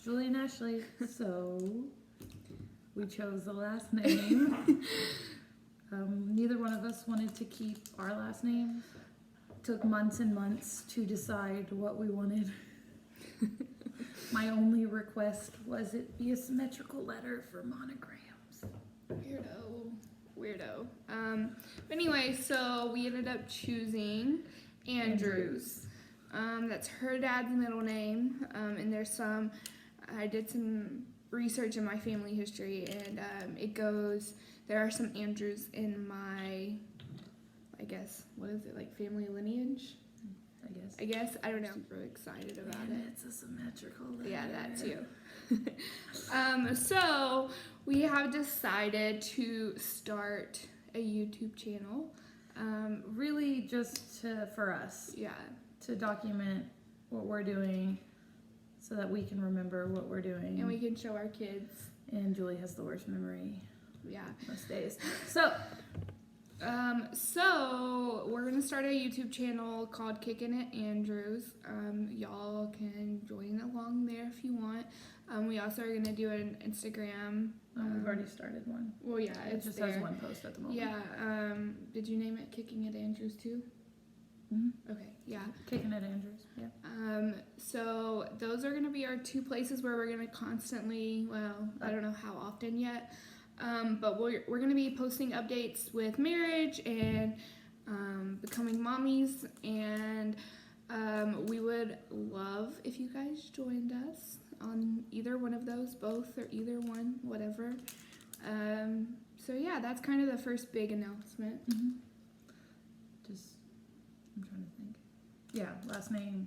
Julie and Ashley. So we chose the last name. Neither one of us wanted to keep our last names. Took months and months to decide what we wanted. My only request was it be a symmetrical letter for monograms. Weirdo. Anyway, so we ended up choosing Andrews. That's her dad's middle name. And I did some research in my family history, and there are some Andrews in my, I guess, what is it, like family lineage? I guess. I don't know. I'm super excited about it. It's a symmetrical letter. Yeah, that too. So we have decided to start a YouTube channel. Really just for us. Yeah. To document what we're doing so that we can remember what we're doing. And we can show our kids. And Julie has the worst memory. Yeah. Most days. So we're going to start a YouTube channel called Kickin-it Andrews. Y'all can join along there if you want. We also are going to do an Instagram. We've already started one. Well, yeah, it just has one post at the moment. Yeah. Did you name it Kickin-it Andrews too? Mm-hmm. Okay, yeah. Kickin-it Andrews, yeah. So those are going to be our two places where we're going to constantly, I don't know how often yet, but we're going to be posting updates with marriage and becoming mommies, and we would love if you guys joined us on either one of those, both or either one, whatever. So yeah, that's kind of the first big announcement. Mm-hmm. I'm trying to think. Yeah, last name.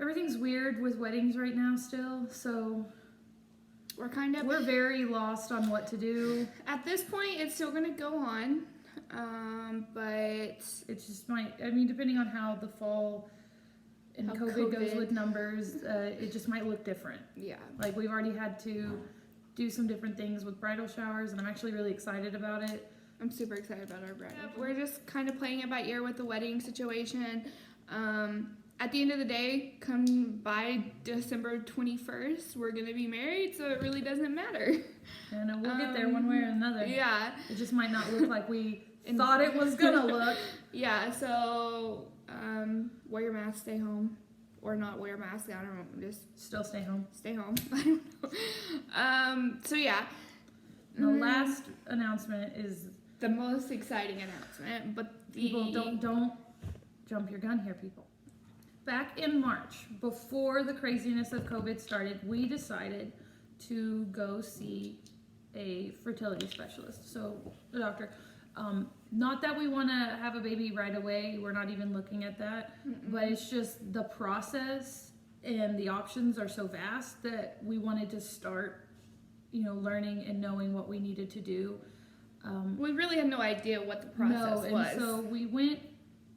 Everything's weird with weddings right now still, so we're very lost on what to do. At this point, it's still going to go on, but it just might, depending on how the fall and COVID goes with numbers, it just might look different. Yeah. Like, we've already had to do some different things with bridal showers, and I'm actually really excited about it. I'm super excited about our bridal. We're just kind of playing it by ear with the wedding situation. At the end of the day, come by December 21st, we're going to be married, so it really doesn't matter. And we'll get there one way or another. Yeah. It just might not look like we thought it was going to look. Yeah, so wear your mask, stay home. Or not wear a mask, I don't know, just... Still stay home. Stay home. I don't know. So yeah. The last announcement is... the most exciting announcement, but people don't jump your gun here, people. Back in March, before the craziness of COVID started, we decided to go see a fertility specialist. So the doctor, not that we want to have a baby right away. We're not even looking at that, but it's just the process and the options are so vast that we wanted to start, learning and knowing what we needed to do. We really had no idea what the process was. And so we went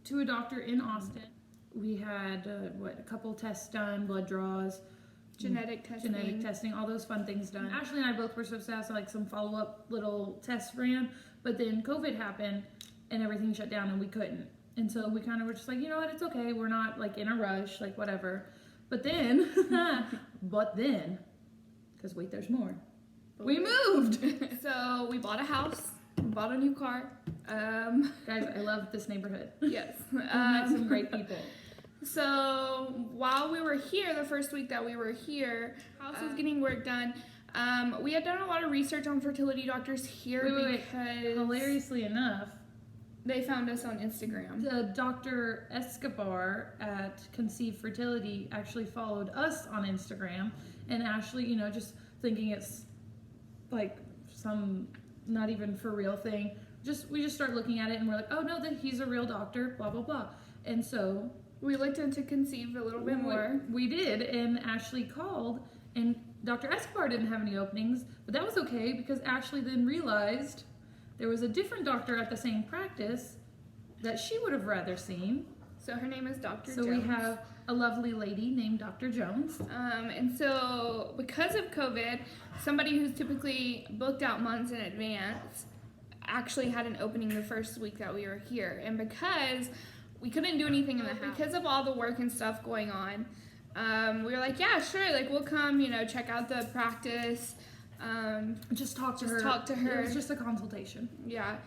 to a doctor in Austin. We had, a couple tests done, blood draws. Genetic testing, all those fun things done. Ashley and I both were supposed to have some follow-up little tests ran, but then COVID happened and everything shut down and we couldn't. And so we kind of were just like, you know what, it's okay. We're not in a rush, whatever. But then, because wait, there's more. We moved. So we bought a house. Bought a new car. Guys, I love this neighborhood. Yes. We met some great people. So while we were here, the first week that we were here, house was getting work done. We had done a lot of research on fertility doctors here because hilariously enough, they found us on Instagram. The Dr. Escobar at Conceive Fertility actually followed us on Instagram, and Ashley, just thinking it's some not even for real thing. We just start looking at it and we're like, oh no, that he's a real doctor, blah blah blah. And so we looked into Conceive a little bit more. We did, and Ashley called, and Dr. Escobar didn't have any openings, but that was okay because Ashley then realized there was a different doctor at the same practice that she would have rather seen. So her name is Dr. So Jones. We have a lovely lady named Dr. Jones. And so because of COVID, somebody who's typically booked out months in advance actually had an opening the first week that we were here. And because we couldn't do anything in the house, because of all the work and stuff going on, We were like, yeah, sure, like we'll come, check out the practice. Just talk to Just her. talk to her. It was just a consultation. Yeah.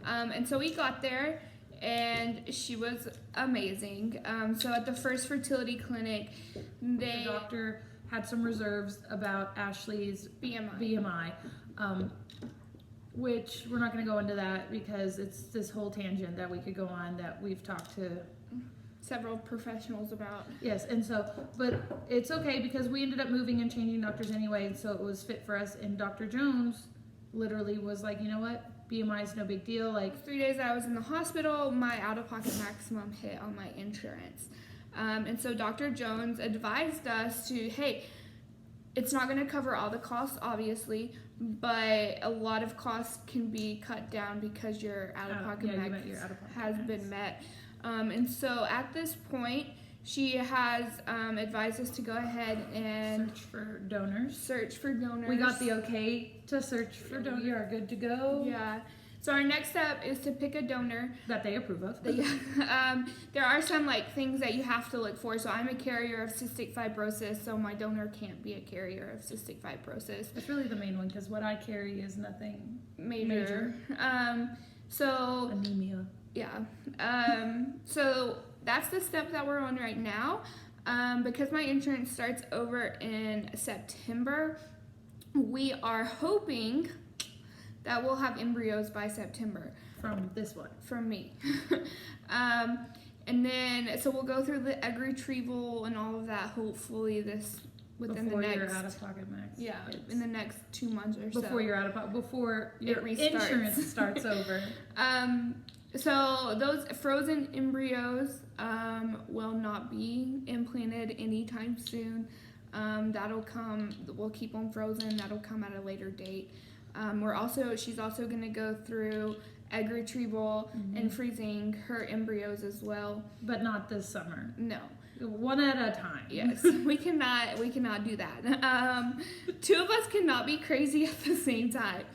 And so we got there, and she was amazing. So at the first fertility clinic, The doctor had some reserves about Ashley's BMI, which we're not going to go into that because it's this whole tangent that we could go on that we've talked to several professionals about. Yes, and so, but it's okay because we ended up moving and changing doctors anyway, and so it was fit for us. And Dr. Jones literally was like, you know what, BMI is no big deal. Like 3 days I was in the hospital, my out-of-pocket maximum hit on my insurance. And so Dr. Jones advised us to, hey, it's not going to cover all the costs, obviously, but a lot of costs can be cut down because your out-of-pocket max has been met. And so at this point, she has advised us to go ahead and search for donors. We got the okay to search for donors. We are good to go. Yeah. So our next step is to pick a donor that they approve of. There are some things that you have to look for. So I'm a carrier of cystic fibrosis, so my donor can't be a carrier of cystic fibrosis. That's really the main one because what I carry is nothing major. So anemia. Yeah. So that's the step that we're on right now. Because my insurance starts over in September, we are hoping that we'll have embryos by September. From this one? From me. And then, so we'll go through the egg retrieval and all of that, hopefully within the next... Before your out-of-pocket max. Yeah, in the next 2 months or so. Before your out-of-pocket, before your insurance starts over. So those frozen embryos will not be implanted anytime soon. That'll come, we'll keep them frozen, that'll come at a later date. She's also going to go through egg retrieval and freezing her embryos as well. But not this summer. No. One at a time. Yes, we cannot do that. Two of us cannot be crazy at the same time.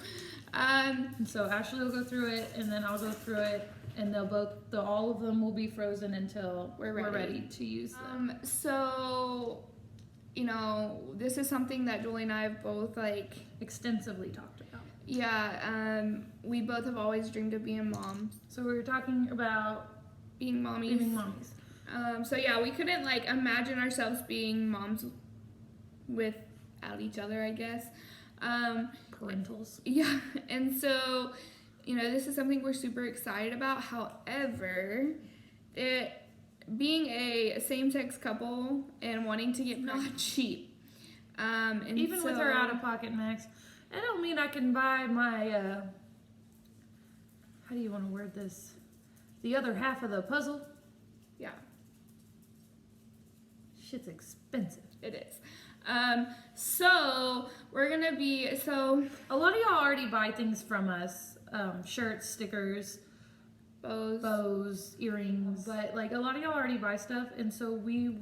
So Ashley will go through it, and then I'll go through it, and all of them will be frozen until we're ready to use them. So, this is something that Julie and I have both extensively talked about. Yeah, we both have always dreamed of being moms. So we were talking about being mommies. So yeah, we couldn't imagine ourselves being moms without each other, I guess. Parentals. Yeah, and so, this is something we're super excited about. However, being a same-sex couple and wanting to get not cheap. And even with our out-of-pocket max, I don't mean I can buy my, how do you want to word this? The other half of the puzzle? Yeah. Shit's expensive. It is. So we're gonna be, a lot of y'all already buy things from us, shirts, stickers, bows, earrings, but a lot of y'all already buy stuff, and so we've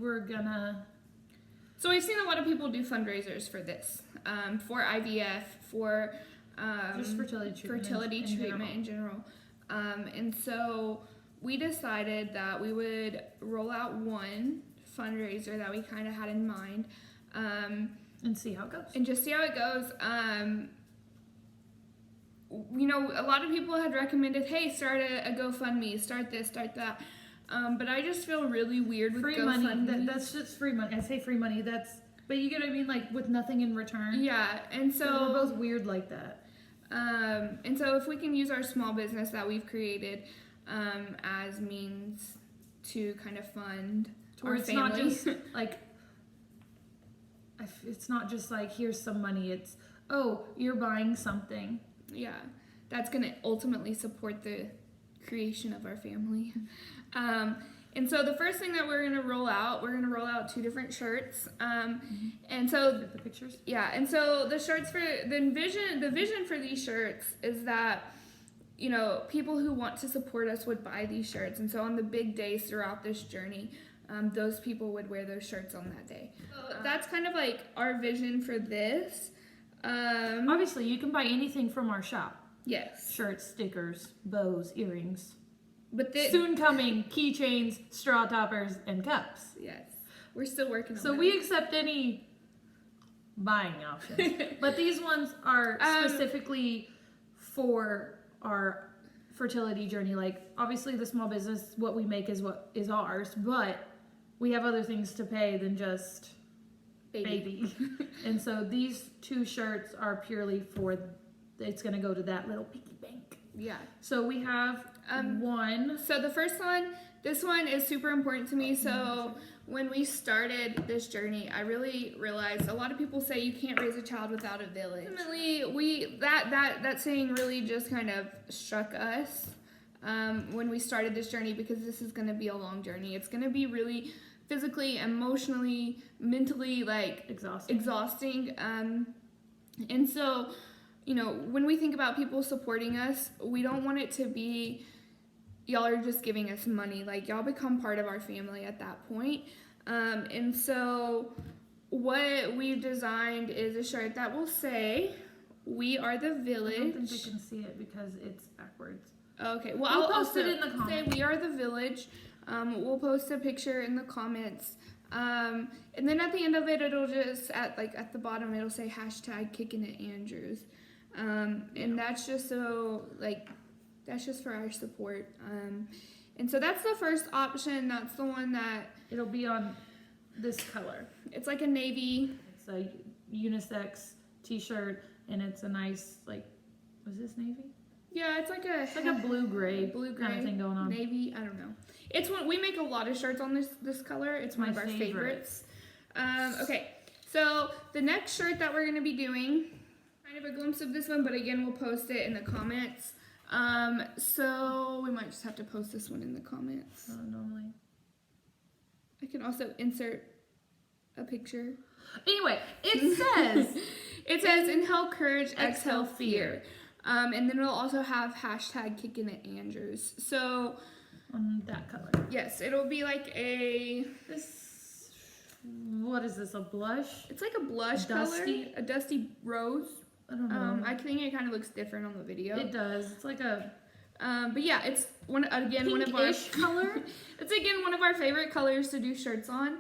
seen a lot of people do fundraisers for this, for IVF, for just fertility treatment in general. And so we decided that we would roll out one fundraiser that we kind of had in mind, and see how it goes. And just see how it goes. A lot of people had recommended, hey, start a GoFundMe, start this, start that. But I just feel really weird with free GoFundMe. Money. That's just free money. I say free money. But you get what I mean, with nothing in return. Yeah, and so we're both weird like that. And so if we can use our small business that we've created as means to kind of fund our family. It's not just here's some money. It's, you're buying something. Yeah, that's going to ultimately support the creation of our family. And so the first thing that we're going to roll out 2 different shirts. And so the pictures. Yeah, and so the shirts the vision for these shirts is that people who want to support us would buy these shirts, and so on the big days throughout this journey, those people would wear those shirts on that day. So that's kind of our vision for this. Obviously, you can buy anything from our shop. Yes. Shirts, stickers, bows, earrings. But soon coming, keychains, straw toppers, and cups. Yes. We're still working on So that. we accept any buying options. But these ones are specifically for our fertility journey. Like, obviously the small business, what we make is what is ours, but we have other things to pay than just baby. And so these 2 shirts are purely for, it's going to go to that little piggy bank. Yeah. So we have one. So the first one, this one is super important to me. So when we started this journey, I really realized a lot of people say you can't raise a child without a village. Ultimately, that saying really just kind of struck us when we started this journey, because this is going to be a long journey. It's going to be really physically, emotionally, mentally, like exhausting. And so, you know, when we think about people supporting us, we don't want it to be y'all are just giving us money. Like, y'all become part of our family at that point. And so what we've designed is a shirt that will say, "We are the village." I don't think they can see it because it's backwards. Okay, well, I'll I'll post it in the comments. say "We are the village." We'll post a picture in the comments. And then at the end of it, it'll just, at the bottom, it'll say #Kickin-it Andrews. And that's just so, like, that's just for our support. And so that's the first option. That's the one that... It'll be on this color. It's like a navy. It's a unisex t-shirt, and it's a nice, like, was this navy? Yeah, it's like a blue-gray kind of thing going on. Navy, I don't know. It's one, we make a lot of shirts on this color. It's one of our favorites. Okay, so the next shirt that we're going to be doing, kind of a glimpse of this one, but again, we'll post it in the comments. So we might just have to post this one in the comments. Normally. I can also insert a picture. Anyway, it says inhale courage, exhale fear. And then it'll also have #Kickin-it Andrews. So on that color. Yes, it'll be like what is this, a blush? It's like a blush dusty color, a dusty rose. I don't know. I think it kind of looks different on the video. It does. It's like a but yeah, it's one of our color. It's again one of our favorite colors to do shirts on.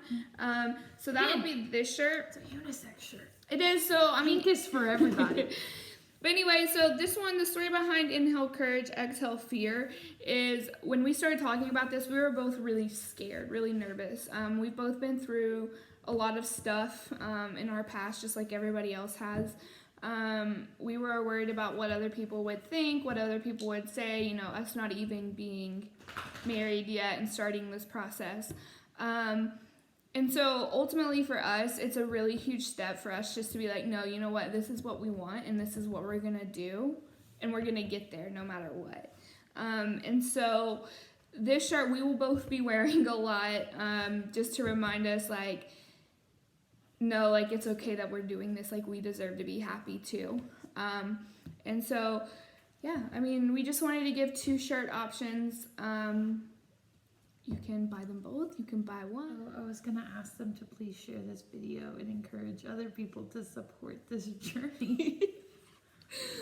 So that'll be this shirt. It's a unisex shirt. It is. So I mean, pink is for everybody. But anyway, so this one, the story behind inhale courage, exhale fear, is when we started talking about this, we were both really scared, really nervous. We've both been through a lot of stuff in our past, just like everybody else has. We were worried about what other people would think, what other people would say, you know, us not even being married yet and starting this process. And so ultimately for us, it's a really huge step for us just to be like, no, you know what, this is what we want and this is what we're going to do and we're going to get there no matter what. And so this shirt we will both be wearing a lot just to remind us like, no, like it's okay that we're doing this, like we deserve to be happy too. And so, yeah, I mean, we just wanted to give 2 shirt options. You can buy them both. You can buy one. I was going to ask them to please share this video and encourage other people to support this journey.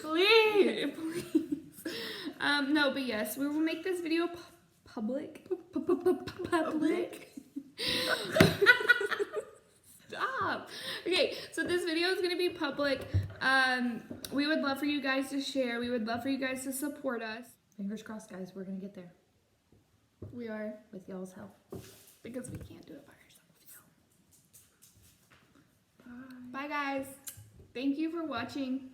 Please. No, but yes, we will make this video public. Public. Stop. Okay, so this video is going to be public. We would love for you guys to share. We would love for you guys to support us. Fingers crossed, guys. We're going to get there. We are. With y'all's help. Because we can't do it by ourselves. Bye, guys. Thank you for watching.